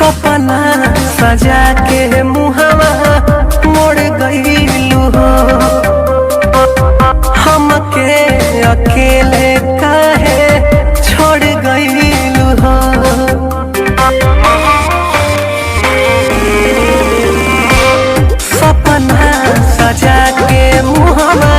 सपना सजा के मुहवा मोड़ गईलू हो, हमके अकेले काहे छोड़ गईलू हो। सपना सजा के मुहवा